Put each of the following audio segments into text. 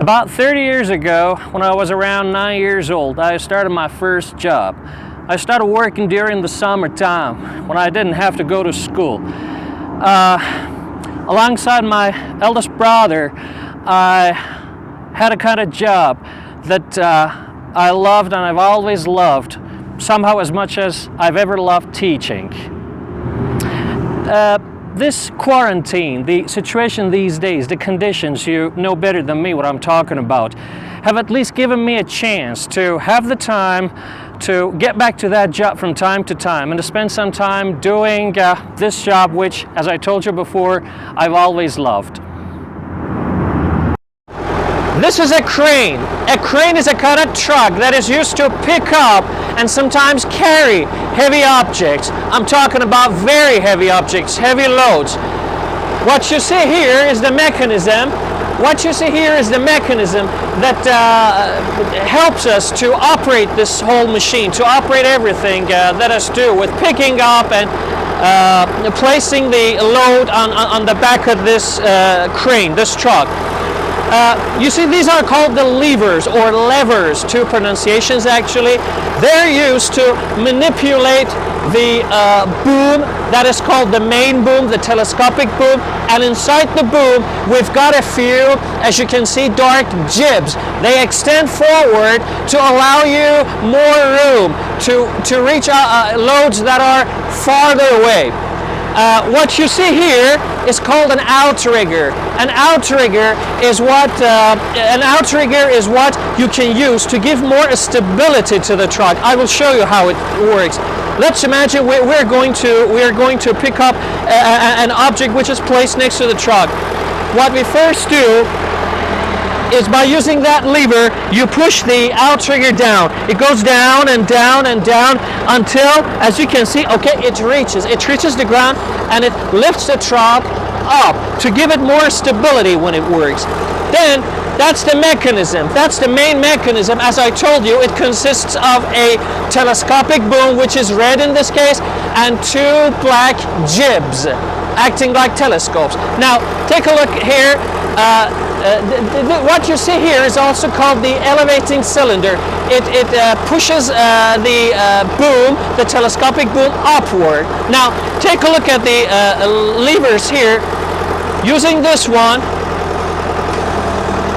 About 30 years ago, when I was around 9 years old, I started my first job. I started working during the summertime when I didn't have to go to school. Alongside my eldest brother, I had a kind of job that I loved, and I've always loved, somehow as much as I've ever loved teaching. This quarantine, the situation these days, the conditions, you know better than me what I'm talking about, have at least given me a chance to have the time to get back to that job from time to time and to spend some time doing this job, which, as I told you before, I've always loved. This is a crane. A crane is a kind of truck that is used to pick up and sometimes carry heavy objects. I'm talking about very heavy objects, heavy loads. What you see here is the mechanism. What you see here is the mechanism that helps us to operate this whole machine, to operate everything that has to do with picking up and placing the load on the back of this crane, this truck. You see, these are called the levers, or levers, two pronunciations actually. They're used to manipulate the boom that is called the main boom, the telescopic boom, and inside the boom we've got a few, as you can see, dark jibs. They extend forward to allow you more room to reach loads that are farther away. What you see here is called an outrigger. An outrigger is what you can use to give more stability to the truck. I will show you how it works. Let's imagine we're going to pick up an object which is placed next to the truck. What we first do is, by using that lever, you push the outrigger down. It goes down and down and down until, as you can see, okay, it reaches the ground, and it lifts the truck up to give it more stability when it works. Then that's the mechanism. That's the main mechanism. As I told you, it consists of a telescopic boom, which is red in this case, and two black jibs acting like telescopes. Now take a look here. What you see here is also called the elevating cylinder. It pushes the boom, the telescopic boom, upward. Now take a look at the levers here. Using this one,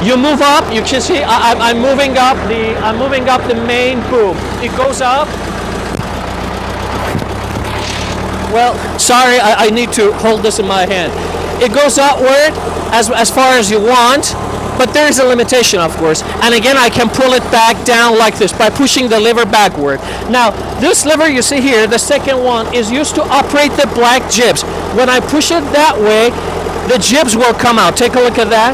you move up. You can see I'm moving up the main boom. It goes up. Well, sorry, I need to hold this in my hand. It goes upward as far as you want, but there is a limitation, of course. And again, I can pull it back down like this by pushing the lever backward. Now, this lever you see here, the second one, is used to operate the black jibs. When I push it that way, the jibs will come out. Take a look at that.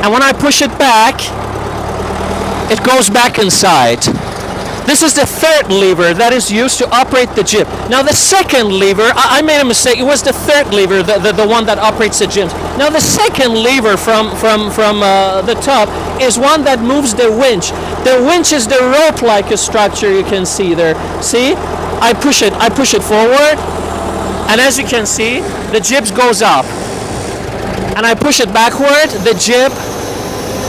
And when I push it back, it goes back inside. This is the third lever that is used to operate the jib. Now the second lever, I made a mistake. It was the third lever, the one that operates the jibs. Now the second lever from the top is one that moves the winch. The winch is the rope-like structure you can see there. See? I push it forward, and as you can see, the jib goes up. And I push it backward, the jib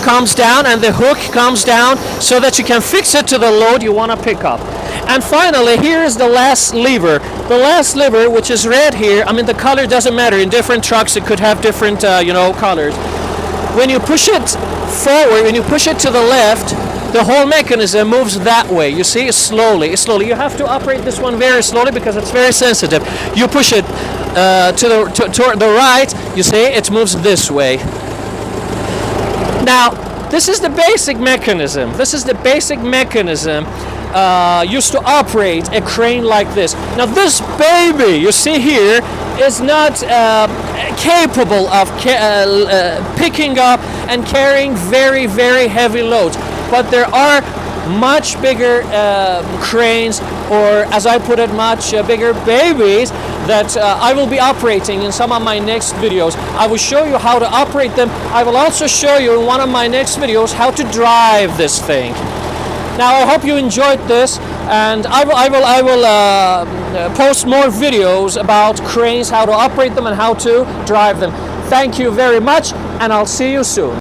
comes down and the hook comes down so that you can fix it to the load you want to pick up. And finally, here is the last lever. The last lever, which is red here, I mean, the color doesn't matter. In different trucks it could have different colors. When you push it forward, when you push it to the left, the whole mechanism moves that way. You see, slowly. You have to operate this one very slowly because it's very sensitive. You push it toward the right, you see, it moves this way. Now, this is the basic mechanism. This is the basic mechanism used to operate a crane like this. Now, this baby you see here is not capable of picking up and carrying very, very heavy loads. But there are much bigger cranes, or as I put it, much bigger babies that I will be operating in some of my next videos. I will show you how to operate them. I will also show you in one of my next videos how to drive this thing. Now, I hope you enjoyed this. And I will post more videos about cranes, how to operate them and how to drive them. Thank you very much, and I'll see you soon.